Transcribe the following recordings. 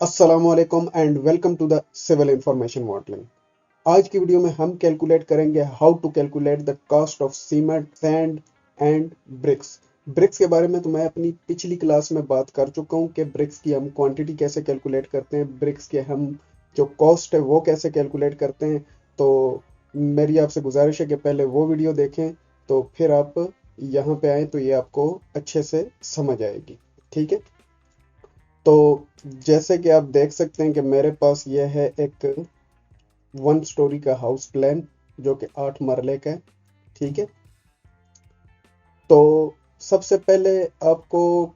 अस्सलामुअलैकुम and welcome to the civil information modelling. आज की वीडियो में हम कैलकुलेट करेंगे how to calculate the cost of cement, sand and bricks. Bricks के बारे में तो मैं अपनी पिछली क्लास में बात कर चुका हूँ कि ब्रिक्स की हम क्वांटिटी कैसे कैलकुलेट करते हैं, ब्रिक्स के हम जो कॉस्ट है वो कैसे कैलकुलेट करते हैं। तो मेरी आपसे गुजारिश है कि पहले वो वीडियो देखें, तो फिर आप यहाँ पे आए तो ये आपको अच्छे से समझ आएगी। ठीक है, तो जैसे कि आप देख सकते हैं कि मेरे पास ये है एक 1 स्टोरी का हाउस प्लान जो कि 8 मरले का है। ठीक है, तो सबसे पहले आपको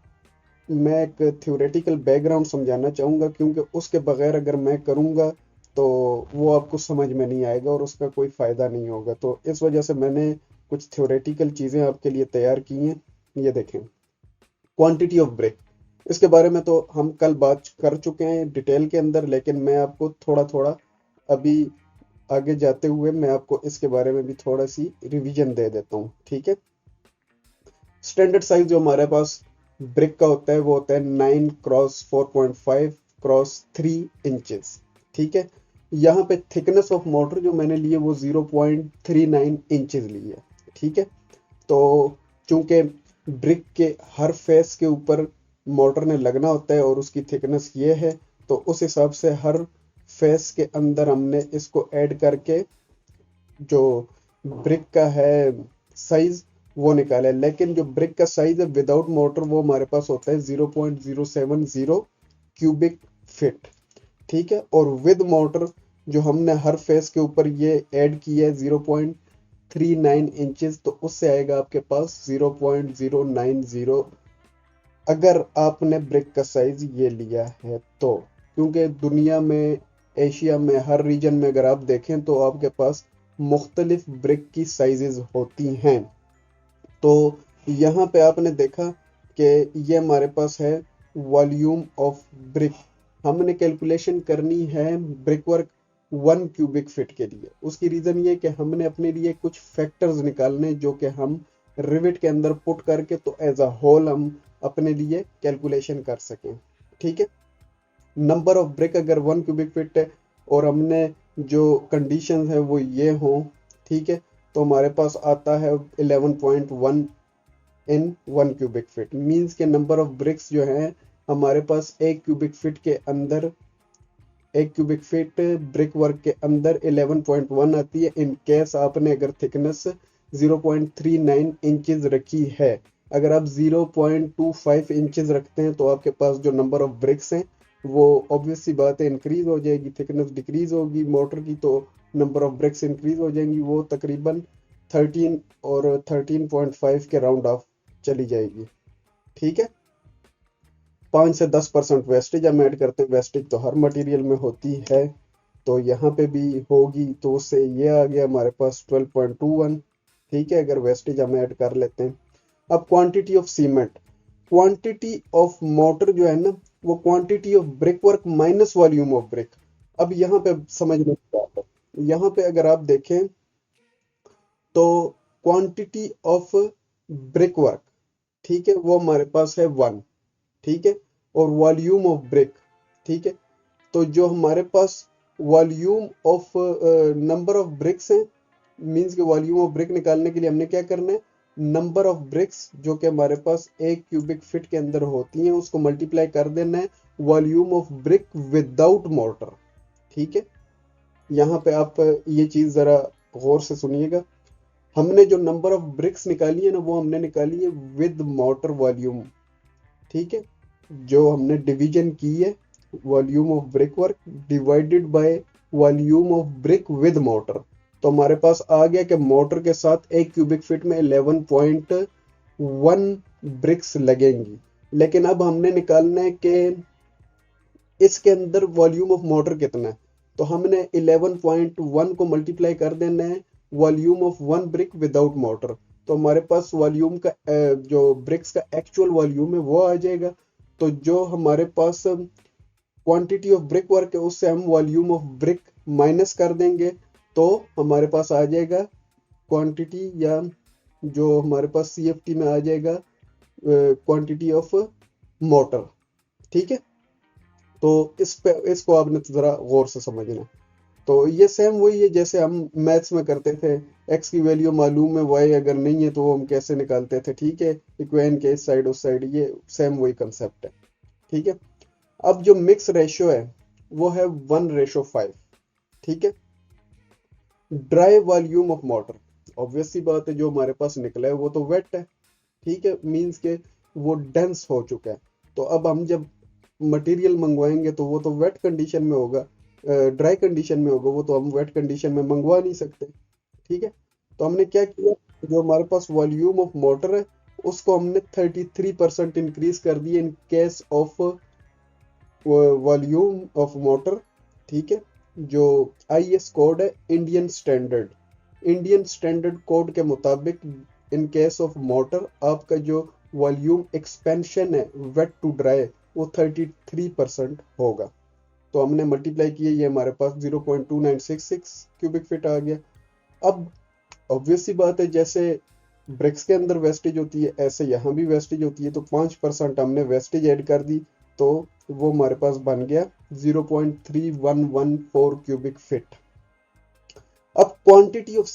मैं एक थ्योरेटिकल बैकग्राउंड समझाना चाहूँगा, क्योंकि उसके बगैर अगर मैं करूँगा तो वो आपको समझ में नहीं आएगा और उसका कोई फ़ायदा नहीं होगा। तो इस वजह से मैंने कुछ थ्योरेटिकल चीज़ें आपके लिए तैयार की हैं। ये देखें, क्वांटिटी ऑफ ब्रेक, इसके बारे में तो हम कल बात कर चुके हैं डिटेल के अंदर, लेकिन मैं आपको थोड़ा थोड़ा अभी आगे जाते हुए मैं आपको इसके बारे में भी थोड़ा सी रिवीजन दे देता हूँ। ठीक है, स्टैंडर्ड साइज जो हमारे पास ब्रिक का होता है वो होता है 9x4.5x3 इंचेस। ठीक है, यहाँ पे थिकनेस ऑफ मोटर जो मैंने लिए वो 0.39 इंचेस ली है। ठीक है, तो चूंकि ब्रिक के हर फेस के ऊपर मोटर ने लगना होता है और उसकी थिकनेस ये है, तो उस हिसाब से हर फेस के अंदर हमने इसको ऐड करके जो ब्रिक का है साइज वो निकाला है। लेकिन जो ब्रिक का साइज है विदाउट मोटर वो हमारे पास होता है 0.070 क्यूबिक फिट। ठीक है, और विद मोटर जो हमने हर फेस के ऊपर ये ऐड किया है 0.39 इंचेस, तो उससे आएगा आपके पास 0.090, अगर आपने ब्रिक का साइज ये लिया है तो। क्योंकि दुनिया में, एशिया में, हर रीजन में अगर आप देखें तो आपके पास मुख्तलिफ ब्रिक की साइजेस होती हैं। तो यहाँ पे आपने देखा कि ये हमारे पास है वॉल्यूम ऑफ ब्रिक। हमने कैलकुलेशन करनी है ब्रिक वर्क 1 क्यूबिक फीट के लिए। उसकी रीजन ये कि हमने अपने लिए कुछ फैक्टर्स निकालने जो कि हम रिविट के अंदर पुट करके तो एज अ होल हम अपने लिए कैलकुलेशन कर सकें। ठीक है, नंबर ऑफ ब्रिक अगर 1 क्यूबिक फीट है और हमने जो कंडीशन है वो ये हो, ठीक है, तो हमारे पास आता है 11.1 इन 1 क्यूबिक फीट। मीन्स के नंबर ऑफ ब्रिक्स जो है हमारे पास 1 क्यूबिक फीट के अंदर, 1 क्यूबिक फीट ब्रिक वर्क के अंदर 11.1 आती है। इन केस आपने अगर थिकनेस 0.39 इंचेस रखी है, अगर आप 0.25 इंचेस रखते हैं तो आपके पास जो नंबर ऑफ ब्रिक्स हैं वो ऑब्वियस सी बात है इंक्रीज हो जाएगी। थिकनेस डिक्रीज होगी मोटर की तो नंबर ऑफ ब्रिक्स इंक्रीज हो जाएंगी, वो तकरीबन 13 और 13.5 के राउंड ऑफ चली जाएगी। ठीक है, 5 से 10% वेस्टेज हम ऐड करते हैं। वेस्टेज तो हर मटेरियल में होती है, तो यहाँ पे भी होगी, तो उससे ये आ गया हमारे पास 12.21। ठीक है, अगर वेस्टेज हम ऐड कर लेते हैं। अब quantity of cement, quantity of motor जो है ना वो quantity of brick work minus volume of brick. अब यहाँ पे समझने की बात है, यहाँ पे अगर आप देखें तो क्वांटिटी ऑफ ब्रिक वर्क, ठीक है, वो हमारे पास है 1। ठीक है, और वॉल्यूम ऑफ ब्रिक, ठीक है, तो जो हमारे पास volume of number of bricks हैं, मींस के वॉल्यूम ऑफ ब्रिक निकालने के लिए हमने क्या करना है, नंबर ऑफ ब्रिक्स जो कि हमारे पास 1 क्यूबिक फीट के अंदर होती हैं उसको मल्टीप्लाई कर देना है volume of brick without motor. ठीक है, यहाँ पे आप ये चीज जरा गौर से सुनिएगा। हमने जो नंबर ऑफ ब्रिक्स निकाली है ना वो हमने निकाली है विद मोटर वॉल्यूम। ठीक है, जो हमने डिवीजन की है volume of brick work divided by volume of brick with motor, तो हमारे पास आ गया कि मोटर के साथ 1 क्यूबिक फीट में 11.1 ब्रिक्स लगेंगी। लेकिन अब हमने निकालना है कि इसके अंदर वॉल्यूम ऑफ मोटर कितना है, तो हमने 11.1 को मल्टीप्लाई कर देना है volume of 1 brick without motor, तो हमारे पास वॉल्यूम का जो ब्रिक्स का एक्चुअल वॉल्यूम है वो आ जाएगा। तो जो हमारे पास क्वांटिटी ऑफ ब्रिक वर्क है उससे हम वॉल्यूम ऑफ ब्रिक माइनस कर देंगे, तो हमारे पास आ जाएगा क्वांटिटी, या जो हमारे पास सीएफटी में आ जाएगा क्वांटिटी ऑफ मोटर। ठीक है, तो इसको आपने जरा गौर से समझना। तो ये सेम वही है जैसे हम मैथ्स में करते थे, एक्स की वैल्यू मालूम है, वाई अगर नहीं है तो वो हम कैसे निकालते थे, ठीक है, इक्वेशन के इस साइड उस साइड, ये सेम वही कंसेप्ट है, ठीक है। अब जो मिक्स रेशियो है वो है 1:5, ठीक है। Dry volume of water, obvious सी बात है जो हमारे पास निकला है वो तो वेट है, ठीक है, मीन्स के वो डेंस हो चुका है। तो अब हम जब मटेरियल मंगवाएंगे तो वो तो वेट कंडीशन में होगा, ड्राई कंडीशन में होगा, वो तो हम वेट कंडीशन में मंगवा नहीं सकते, ठीक है। तो हमने क्या किया, जो हमारे पास वॉल्यूम ऑफ मोटर है उसको हमने 33% इंक्रीज कर दिया in case of volume of motor, ठीक है। जो आईएस कोड है इंडियन स्टैंडर्ड कोड के मुताबिक इन केस ऑफ मोटर आपका जो वॉल्यूम एक्सपेंशन है वेट टू ड्राई वो 33% होगा। तो हमने मल्टीप्लाई किया, ये हमारे पास 0.2966 क्यूबिक फीट आ गया। अब ऑब्वियस सी बात है जैसे ब्रिक्स के अंदर वेस्टेज होती है ऐसे यहाँ भी वेस्टेज होती है, तो 5% हमने वेस्टेज ऐड कर दी, तो वो हमारे पास बन गया 0.3114 क्यूबिक फीट। अब क्वांटिटी ऑफ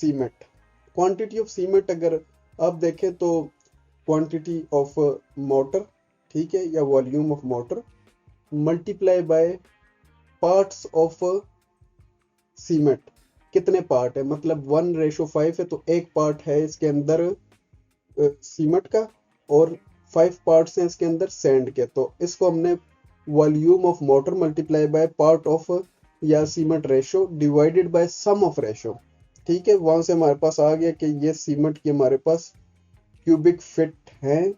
सीमेंट अगर आप देखें तो क्वांटिटी ऑफ मोटर, ठीक है, या volume of mortar multiply by parts of cement, कितने पार्ट है, मतलब 1:5 है तो एक पार्ट है इसके अंदर सीमेंट का और 5 पार्ट्स हैं इसके अंदर सैंड के, तो इसको हमने volume of mortar multiply by part of या cement ratio divided by sum of ratio, ठीक है। वहां से हमारे पास आ गया कि ये सीमेंट की हमारे पास क्यूबिक फिट है,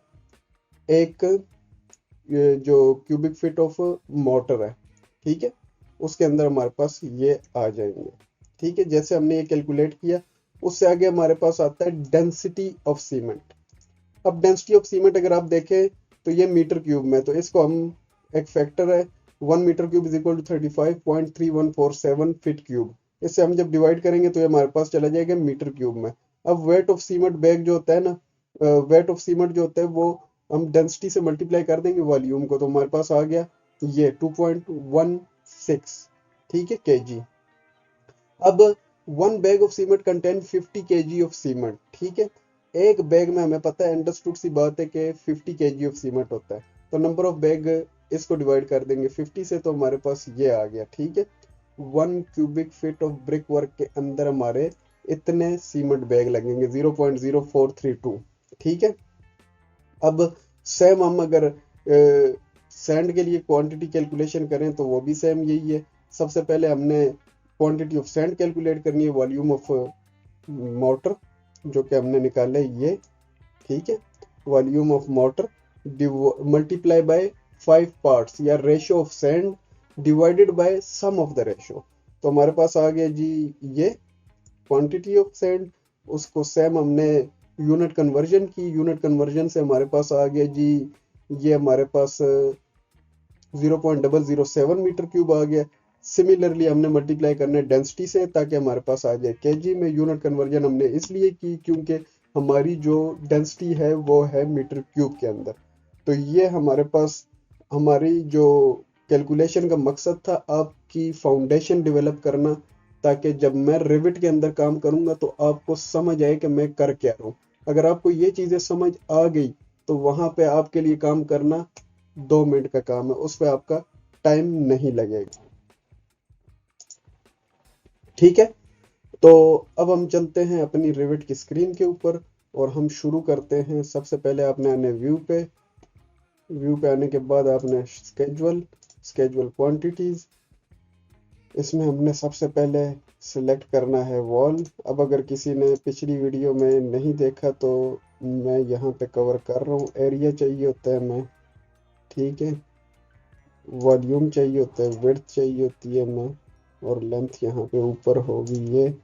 एक जो क्यूबिक फिट ऑफ मोटर है, ठीक है, उसके अंदर हमारे पास ये आ जाएंगे, ठीक है। जैसे हमने ये कैलकुलेट किया उससे आगे हमारे पास आता है डेंसिटी ऑफ सीमेंट। अब डेंसिटी ऑफ सीमेंट अगर आप देखें तो ये मीटर क्यूब में, तो इसको हम एक फैक्टर है 1 metre cube is equal to 35.3147 feet cube, इससे हम जब डिवाइड करेंगे तो ये हमारे पास चला जाएगा मीटर क्यूब में। अब वेट ऑफ सीमेंट बैग जो होता है ना, वेट ऑफ सीमेंट जो होता है वो हम डेंसिटी से मल्टीप्लाई कर देंगे वॉल्यूम को, तो हमारे पास आ गया ये 2.16, ठीक है, केजी। अब 1 bag of cement contain 50 KG of cement, ठीक है। एक बैग में हमें पता है अंडरस्टूड सी बात है कि 50 केजी ऑफ सीमेंट होता है, तो नंबर ऑफ बैग इसको डिवाइड कर देंगे 50 से, तो हमारे पास ये आ गया, ठीक है। 1 cubic feet of brick work के अंदर हमारे इतने सीमेंट बैग लगेंगे 0.0432, ठीक है। अब सेम हम अगर सैंड के लिए क्वांटिटी कैलकुलेशन करें तो वो भी सेम यही है। सबसे पहले हमने क्वांटिटी ऑफ सैंड कैलकुलेट करनी है, वॉल्यूम ऑफ मोटर जो कि हमने निकाला है ये, ठीक है, volume of mortar multiply by 5 parts या ratio of sand divided by sum of the ratio, तो हमारे पास आ गया जी ये क्वांटिटी ऑफ सैंड। उसको सेम हमने यूनिट कन्वर्जन की, यूनिट कन्वर्जन से हमारे पास आ गया जी ये हमारे पास 0.007 मीटर क्यूब आ गया। सिमिलरली हमने मल्टीप्लाई करना है डेंसिटी से ताकि हमारे पास आ जाए केजी में। यूनिट कन्वर्जन हमने इसलिए की क्योंकि हमारी जो डेंसिटी है वो है मीटर क्यूब के अंदर। तो ये हमारे पास हमारी जो कैलकुलेशन का मकसद था आपकी फाउंडेशन डेवलप करना, ताकि जब मैं रिविट के अंदर काम करूंगा तो आपको समझ आए कि मैं कर क्या रहा हूँ। अगर आपको ये चीजें समझ आ गई तो वहां पे आपके लिए काम करना 2 मिनट का काम है, उस पर आपका टाइम नहीं लगेगा, ठीक है। तो अब हम चलते हैं अपनी रिविट की स्क्रीन के ऊपर और हम शुरू करते हैं। सबसे पहले आपने आने व्यू पे आने के बाद आपने स्केजुअल क्वांटिटीज, इसमें हमने सबसे पहले सिलेक्ट करना है वॉल। अब अगर किसी ने पिछली वीडियो में नहीं देखा तो मैं यहाँ पे कवर कर रहा हूँ। एरिया चाहिए होता है हमें, ठीक है, वॉल्यूम चाहिए होता है, विड्थ चाहिए होती है हमें, और लेंथ यहाँ पे ऊपर होगी ये।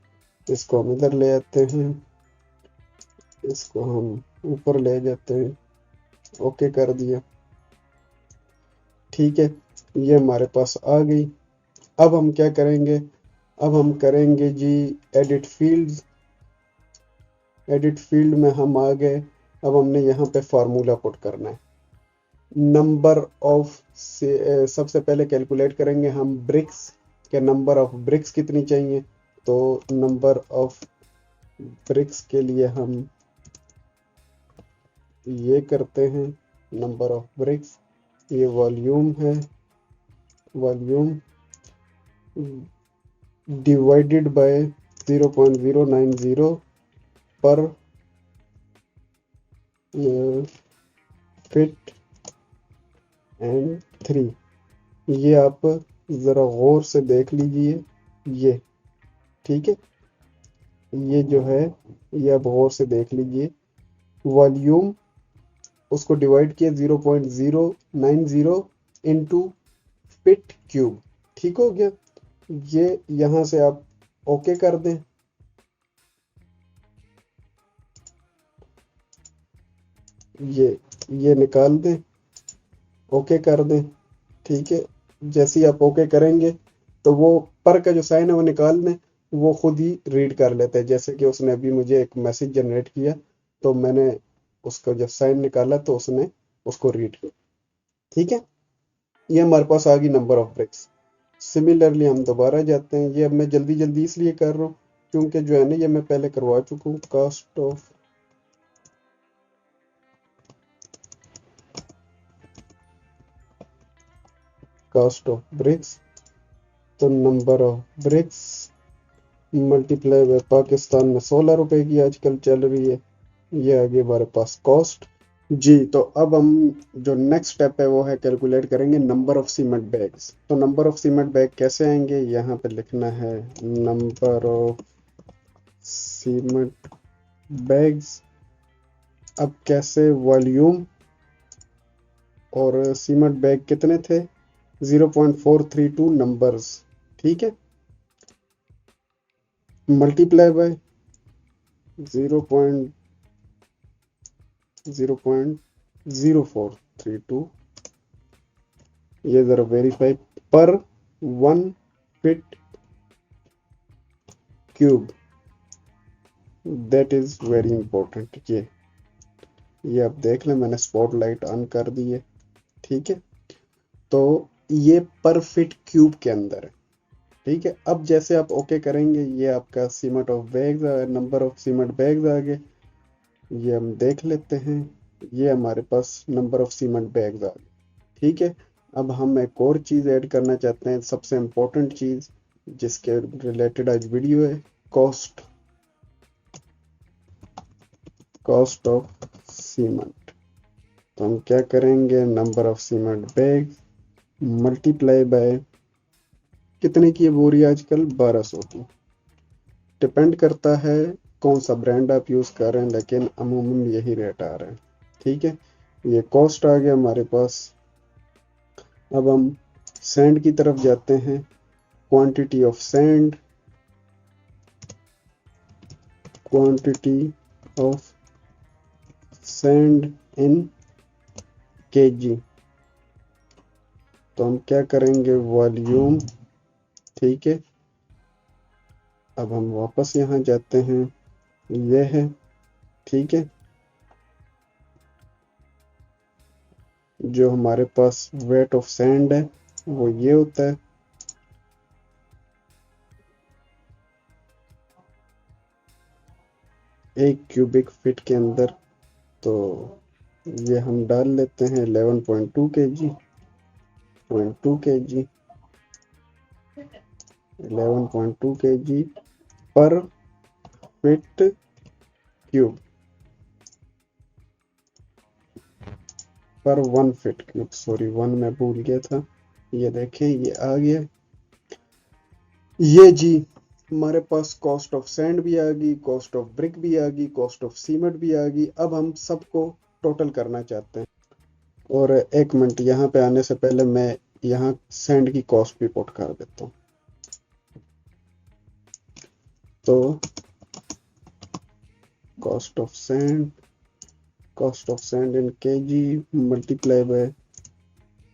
इसको हम इधर ले आते हैं, इसको हम ऊपर ले जाते हैं, ओके कर दिया, ठीक है, ये हमारे पास आ गई। अब हम क्या करेंगे, अब हम करेंगे जी एडिट फील्ड में हम आ गए। अब हमने यहाँ पे फार्मूला पुट करना है। नंबर ऑफ से सबसे पहले कैलकुलेट करेंगे हम ब्रिक्स के, नंबर ऑफ ब्रिक्स कितनी चाहिए। तो नंबर ऑफ ब्रिक्स के लिए हम ये करते हैं, नंबर ऑफ ब्रिक्स, ये वॉल्यूम है, वॉल्यूम डिवाइडेड बाय 0.090 पर फिट एंड 3। ये आप ज़रा गौर से देख लीजिए, ये ठीक है, ये जो है ये आप गौर से देख लीजिए, वॉल्यूम उसको डिवाइड किया 0.090 इंटू फिट क्यूब, ठीक हो गया। ये यहाँ से आप ओके कर दें, ये निकाल दें, ओके कर दें, ठीक है। जैसे ही आप ओके करेंगे तो वो पर का जो साइन है वो निकाल दें, वो खुद ही रीड कर लेता है। जैसे कि उसने अभी मुझे एक मैसेज जनरेट किया, तो मैंने उसका जब साइन निकाला तो उसने उसको रीड किया, ठीक है। ये हमारे पास आ गई नंबर ऑफ ब्रिक्स। सिमिलरली हम दोबारा जाते हैं, ये अब मैं जल्दी जल्दी इसलिए कर रहा हूँ क्योंकि जो है ना ये मैं पहले करवा चुका हूँ। कास्ट ऑफ ब्रिक्स, तो number of BRICS multiply by Pakistan में 16 रुपए की आजकल चल रही है, ये आ गई हमारे पास कॉस्ट। जी, तो अब हम जो नेक्स्ट स्टेप है वो है कैलकुलेट करेंगे नंबर ऑफ सीमेंट बैग्स। तो नंबर ऑफ सीमेंट बैग कैसे आएंगे, यहाँ पे लिखना है नंबर ऑफ सीमेंट बैग्स। अब कैसे, वॉल्यूम और सीमेंट बैग कितने थे, 0.432 नंबर्स, ठीक है, मल्टीप्लाई बाय 0.0432, ये जरा वेरीफाई, पर 1 feet cube, that is very important. ये आप देख लें, मैंने स्पॉटलाइट ऑन कर दी है, ठीक है। तो ये पर फीट क्यूब के अंदर है, ठीक है। अब जैसे आप ओके करेंगे, ये आपका cement of bags, number of cement bags आ गए, ये हम देख लेते हैं। ये हमारे पास नंबर ऑफ सीमेंट बैग्स आ गए, ठीक है। अब हम एक और चीज़ ऐड करना चाहते हैं, सबसे इम्पोर्टेंट चीज़ जिसके रिलेटेड आज वीडियो है, कॉस्ट, कॉस्ट ऑफ सीमेंट। तो हम क्या करेंगे, number of cement bag multiply by, कितने की है बोरी आजकल, 1200 की। डिपेंड करता है कौन सा ब्रांड आप यूज़ कर रहे हैं, लेकिन अमूमन यही रेट आ रहा है, ठीक है। ये कॉस्ट आ गया हमारे पास। अब हम सैंड की तरफ जाते हैं, quantity of sand, quantity of sand in KG. तो हम क्या करेंगे, वॉल्यूम, ठीक है। अब हम वापस यहाँ जाते हैं, ये है, ठीक है। जो हमारे पास वेट ऑफ सैंड है वो ये होता है, एक क्यूबिक फीट के अंदर। तो ये हम डाल लेते हैं 11.2 के जी, 11.2 के जी पर फीट क्यूब, पर 1 फीट क्यूब, सॉरी 1 मैं भूल गया था। ये देखें, ये आ गया, ये जी हमारे पास कॉस्ट ऑफ सैंड भी आ गई, कॉस्ट ऑफ ब्रिक भी आ गई, कॉस्ट ऑफ सीमेंट भी आ गई। अब हम सबको टोटल करना चाहते हैं। और एक मिनट, यहाँ पे आने से पहले मैं यहाँ सैंड की कॉस्ट भी पुट कर देता हूँ। तो cost of sand, cost of sand in KG multiply by,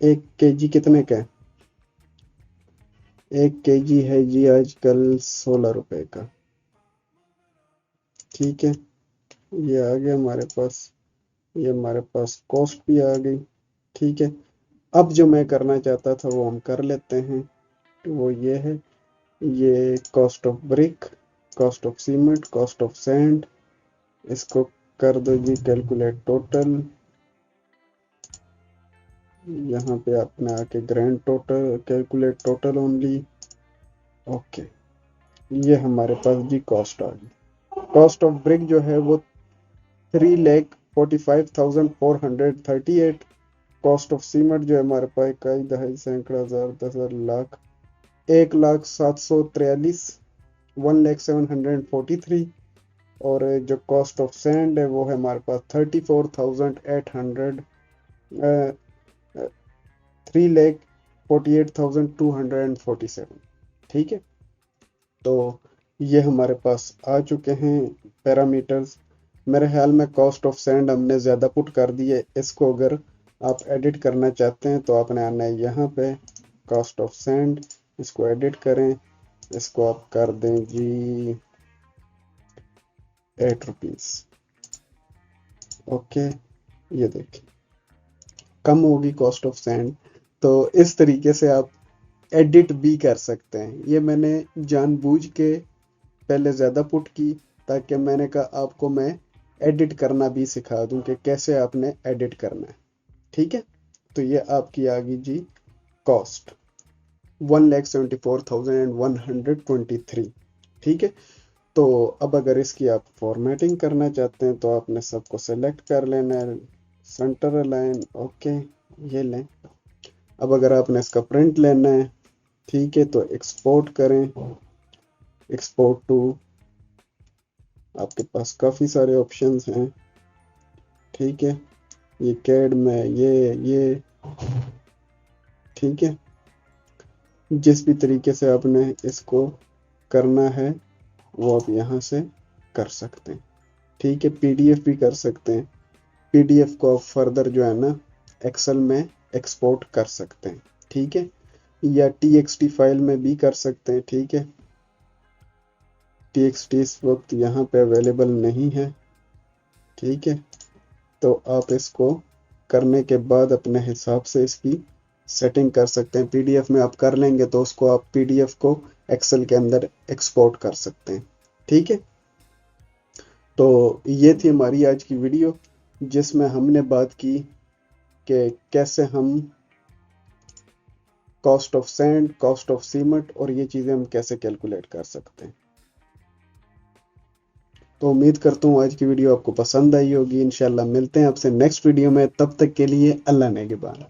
1 KG कितने का है, 1 केजी है जी आजकल 16 रुपए का, ठीक है। ये आ गया हमारे पास, ये हमारे पास कॉस्ट भी आ गई, ठीक है, अब जो मैं करना चाहता था वो हम कर लेते हैं। तो वो ये है, ये cost of brick, cost of cement, cost of sand, इसको कर दो जी कैलकुलेट टोटल। यहाँ पे आपने आके grand total, calculate total only. Okay, ये हमारे पास जी कॉस्ट आ गई। कॉस्ट ऑफ ब्रिक जो है वो 3,45,438। कॉस्ट ऑफ सीमेंट जो है हमारे पास इकाई, दहाई, सैकड़ा, हजार, 10,000, लाख, 1,07,43, 1,07,43। और जो कॉस्ट ऑफ सैंड है वो है हमारे पास 34,800, 3,48,247। ठीक है, तो ये हमारे पास आ चुके हैं पैरामीटर्स। मेरे ख्याल में कॉस्ट ऑफ सैंड हमने ज़्यादा पुट कर दी है। इसको अगर आप एडिट करना चाहते हैं तो आपने आना है यहाँ पे कॉस्ट ऑफ सैंड, इसको एडिट करें, इसको आप कर दें जी 8 रुपीज़। ओके, ये देखिए कम होगी कॉस्ट ऑफ सैंड। तो इस तरीके से आप एडिट भी कर सकते हैं। ये मैंने जानबूझ के पहले ज़्यादा पुट की, ताकि मैंने कहा आपको मैं एडिट करना भी सिखा दूं कि कैसे आपने एडिट करना है। ठीक है, तो ये आपकी आ गई जी कॉस्ट 1,74,123। ठीक है, तो अब अगर इसकी आप फॉर्मेटिंग करना चाहते हैं तो आपने सबको सेलेक्ट कर लेना है, सेंटर अलाइन, ओके, ये लें। अब अगर आपने इसका प्रिंट लेना है, ठीक है, तो एक्सपोर्ट करें, एक्सपोर्ट टू, आपके पास काफ़ी सारे ऑप्शंस हैं। ठीक है, ये कैड में ये ठीक है, जिस भी तरीके से आपने इसको करना है वो आप यहाँ से कर सकते हैं। ठीक है, पीडीएफ भी कर सकते हैं। पीडीएफ को आप फर्दर जो है ना एक्सेल में एक्सपोर्ट कर सकते हैं। ठीक है, या टीएक्सटी फाइल में भी कर सकते हैं। ठीक है, टीएक्सटी इस वक्त यहाँ पे अवेलेबल नहीं है। ठीक है, तो आप इसको करने के बाद अपने हिसाब से इसकी सेटिंग कर सकते हैं। पीडीएफ में आप कर लेंगे तो उसको आप पीडीएफ को एक्सेल के अंदर एक्सपोर्ट कर सकते हैं। ठीक है, तो ये थी हमारी आज की वीडियो, जिसमें हमने बात की कि कैसे हम cost of sand, cost of cement और ये चीज़ें हम कैसे कैलकुलेट कर सकते हैं। तो उम्मीद करता हूँ आज की वीडियो आपको पसंद आई होगी। इंशाल्लाह मिलते हैं आपसे नेक्स्ट वीडियो में, तब तक के लिए अल्लाह नेगेबान।